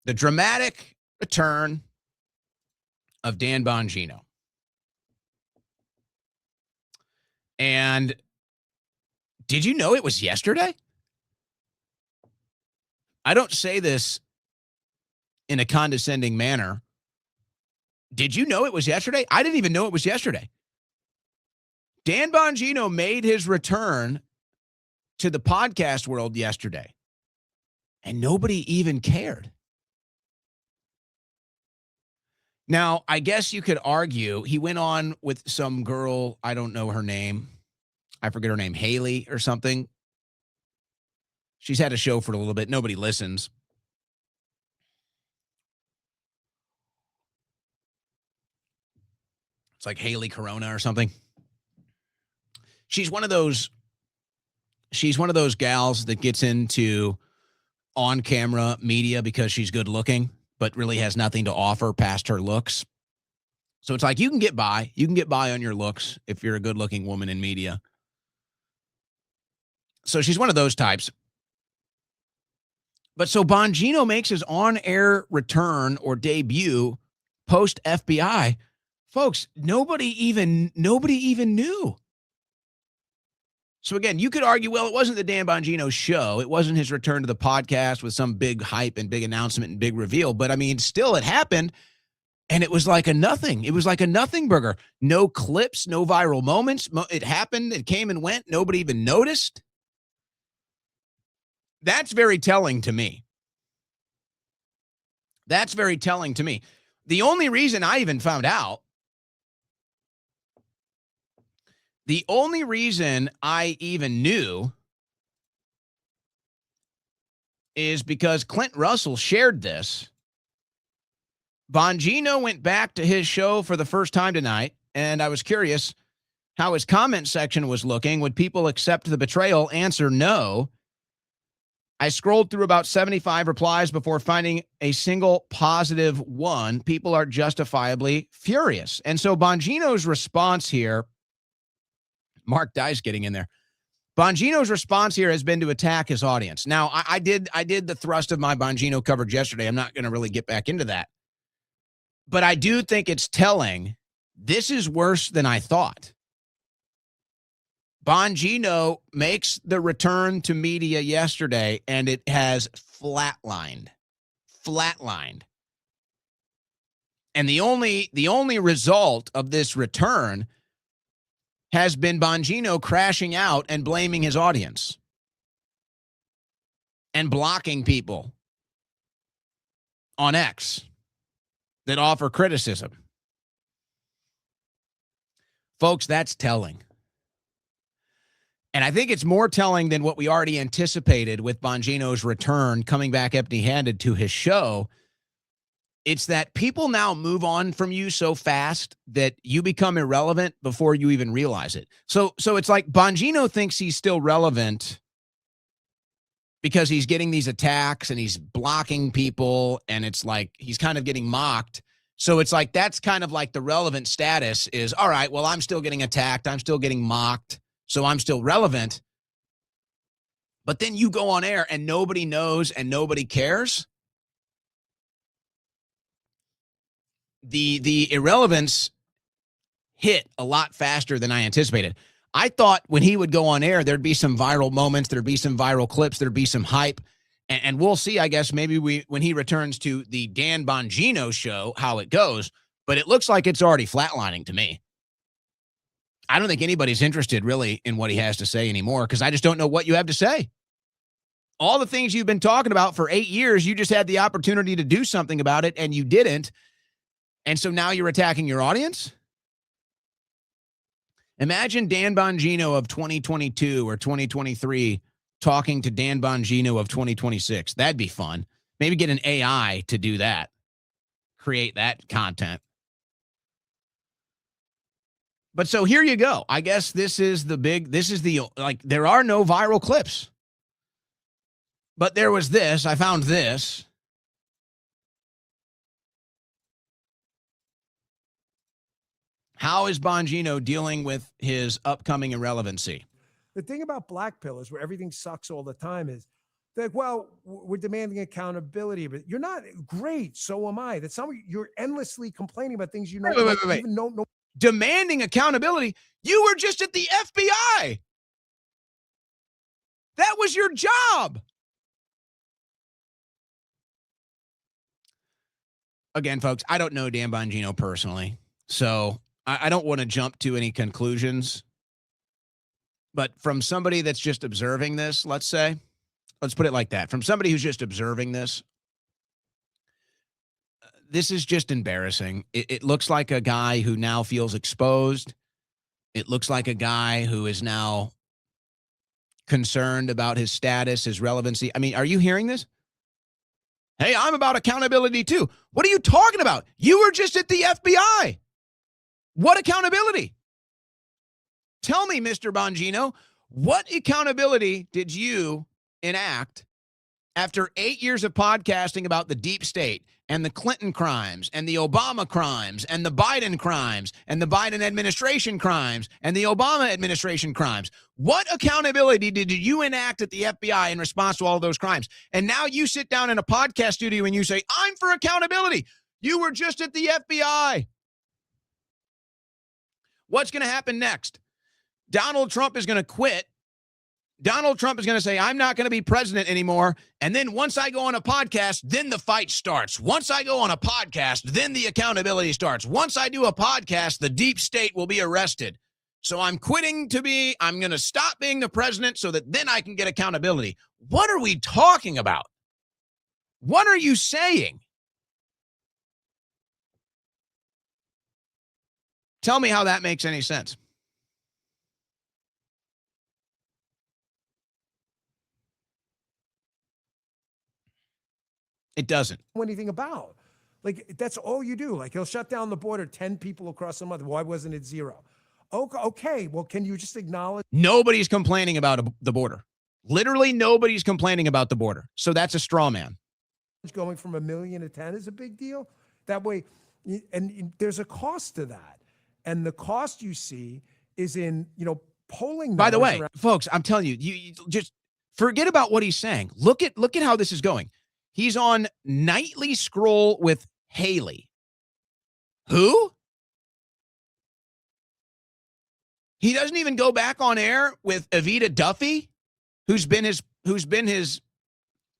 The dramatic return of Dan Bongino. And did you know it was yesterday? I don't say this in a condescending manner. Did you know it was yesterday? I didn't even know it was yesterday. Dan Bongino made his return to the podcast world yesterday, and nobody even cared. Now, I guess you could argue he went on with some girl, I don't know her name. I forget her name, Haley or something. She's had a show for a little bit. Nobody listens. It's like Haley Corona or something. She's one of those gals that gets into on-camera media because she's good looking, but really has nothing to offer past her looks. So it's like you can get by. You can get by on your looks if you're a good-looking woman in media. So she's one of those types. But so Bongino makes his on-air return or debut post-FBI. Folks, nobody even knew. So again, you could argue, well, it wasn't the Dan Bongino show. It wasn't his return to the podcast with some big hype and big announcement and big reveal. But I mean, still it happened. And it was like a nothing. It was like a nothing burger. No clips, no viral moments. It happened. It came and went. Nobody even noticed. That's very telling to me. That's very telling to me. The only reason I even found out, the only reason I even knew is because Clint Russell shared this. Bongino went back to his show for the first time tonight, and I was curious how his comment section was looking. Would people accept the betrayal? Answer, no. I scrolled through about 75 replies before finding a single positive one. People are justifiably furious. And so Bongino's response here, Mark Dice getting in there. Bongino's response here has been to attack his audience. Now, I did the thrust of my Bongino coverage yesterday. I'm not going to really get back into that. But I do think it's telling. This is worse than I thought. Bongino makes the return to media yesterday, and it has flatlined. And the only result of this return has been Bongino crashing out and blaming his audience and blocking people on X that offer criticism. Folks, that's telling. And I think it's more telling than what we already anticipated with Bongino's return, coming back empty-handed to his show. It's that people now move on from you so fast that you become irrelevant before you even realize it. So it's like Bongino thinks he's still relevant because he's getting these attacks and he's blocking people, and it's like he's kind of getting mocked. So it's like that's kind of like the relevant status is, all right, well, I'm still getting attacked. I'm still getting mocked. So I'm still relevant. But then you go on air and nobody knows and nobody cares. The irrelevance hit a lot faster than I anticipated. I thought when he would go on air, there'd be some viral moments, there'd be some viral clips, there'd be some hype. And we'll see, I guess, maybe when he returns to the Dan Bongino show, how it goes. But it looks like it's already flatlining to me. I don't think anybody's interested really in what he has to say anymore because I just don't know what you have to say. All the things you've been talking about for 8 years, you just had the opportunity to do something about it and you didn't. And so now you're attacking your audience? Imagine Dan Bongino of 2022 or 2023 talking to Dan Bongino of 2026. That'd be fun. Maybe get an AI to do that. Create that content. But so here you go. I guess there are no viral clips. But there was this. I found this. How is Bongino dealing with his upcoming irrelevancy? The thing about black pillars, where everything sucks all the time, is They're like, well, we're demanding accountability, but you're not great. So am I. That's some you're endlessly complaining about things you know. Wait. Even don't know. Demanding accountability. You were just at the FBI. That was your job. Again, folks, I don't know Dan Bongino personally, so I don't want to jump to any conclusions. But from somebody that's just observing this, let's put it like that. From somebody who's just observing this, this is just embarrassing. It looks like a guy who now feels exposed. It looks like a guy who is now concerned about his status, his relevancy. I mean, are you hearing this? Hey, I'm about accountability too. What are you talking about? You were just at the FBI. What accountability? Tell me, Mr. Bongino, what accountability did you enact after 8 years of podcasting about the deep state and the Clinton crimes and the Obama crimes and the Biden crimes and the Biden administration crimes and the Obama administration crimes? What accountability did you enact at the FBI in response to all of those crimes? And now you sit down in a podcast studio and you say, I'm for accountability. You were just at the FBI. What's going to happen next? Donald Trump is going to quit. Donald Trump is going to say, I'm not going to be president anymore. And then once I go on a podcast, then the fight starts. Once I go on a podcast, then the accountability starts. Once I do a podcast, the deep state will be arrested. So I'm going to stop being the president so that then I can get accountability. What are we talking about? What are you saying? Tell me how that makes any sense. It doesn't. Anything about. Like, that's all you do. Like, he'll shut down the border, 10 people across the month. Why wasn't it 0? Okay, well, can you just acknowledge? Nobody's complaining about the border. Literally nobody's complaining about the border. So that's a straw man. Going from 1 million to 10 is a big deal. That way, and there's a cost to that. And the cost you see is in, polling. By the way, folks, I'm telling you just forget about what he's saying. Look at how this is going. He's on Nightly Scroll with Haley. Who? He doesn't even go back on air with Evita Duffy, who's been his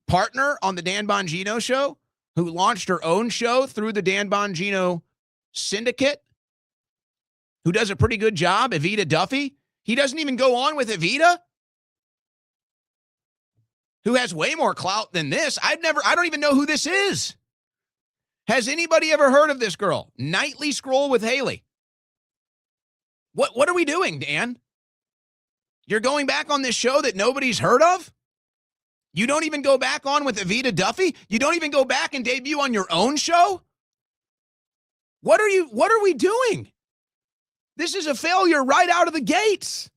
partner on the Dan Bongino show, who launched her own show through the Dan Bongino syndicate, who does a pretty good job, Evita Duffy. He doesn't even go on with Evita, who has way more clout than this. I don't even know who this is. Has anybody ever heard of this girl? Nightly Scroll with Haley. What are we doing, Dan? You're going back on this show that nobody's heard of? You don't even go back on with Evita Duffy? You don't even go back and debut on your own show? What are we doing? This is a failure right out of the gates.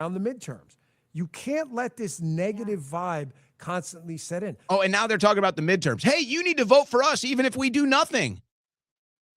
On the midterms. You can't let this negative vibe constantly set in. Oh, and now they're talking about the midterms. Hey, you need to vote for us even if we do nothing.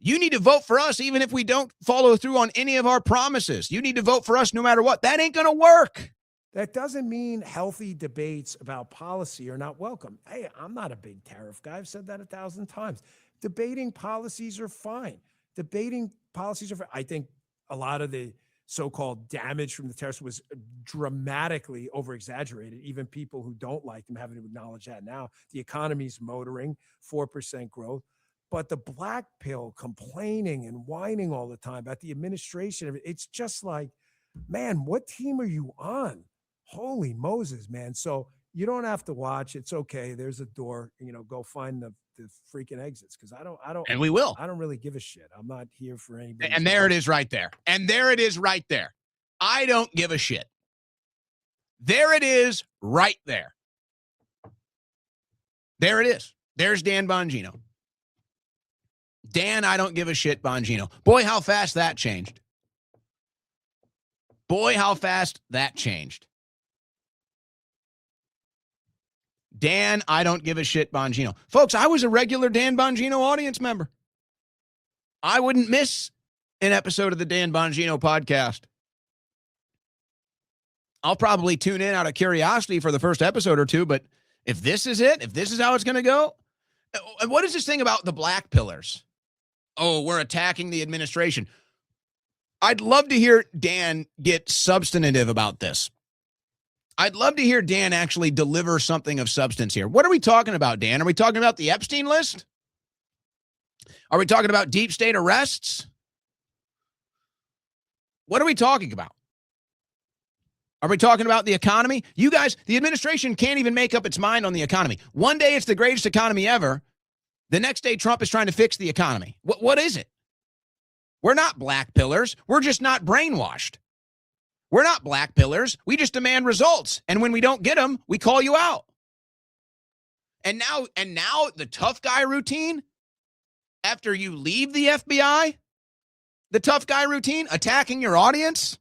You need to vote for us even if we don't follow through on any of our promises. You need to vote for us no matter what. That ain't going to work. That doesn't mean healthy debates about policy are not welcome. Hey, I'm not a big tariff guy. I've said that 1,000 times. Debating policies are fine. I think a lot of the so-called damage from the tariffs was dramatically over-exaggerated. Even people who don't like them haven't acknowledged that now. The economy's motoring, 4% growth. But the black pill complaining and whining all the time about the administration, it's just like, man, what team are you on? Holy Moses, man. So you don't have to watch. It's okay. There's a door, go find the freaking exits. Cause I don't, and we will, I don't really give a shit. I'm not here for anybody. And there it is right there. And there it is right there. I don't give a shit. There it is right there. There it is. There's Dan Bongino. Dan, I don't give a shit, Bongino. Boy, how fast that changed. Dan, I don't give a shit, Bongino. Folks, I was a regular Dan Bongino audience member. I wouldn't miss an episode of the Dan Bongino podcast. I'll probably tune in out of curiosity for the first episode or two, but If this is it, if this is how it's going to go, what is this thing about the black pillars? Oh, we're attacking the administration. I'd love to hear Dan get substantive about this. I'd love to hear Dan actually deliver something of substance here. What are we talking about, Dan? Are we talking about the Epstein list? Are we talking about deep state arrests? What are we talking about? Are we talking about the economy? You guys, the administration can't even make up its mind on the economy. One day it's the greatest economy ever. The next day Trump is trying to fix the economy. What is it? We're not black pillars. We're just not brainwashed. We're not black pillars. We just demand results. And when we don't get them, we call you out. And now the tough guy routine, after you leave the FBI, the tough guy routine, attacking your audience.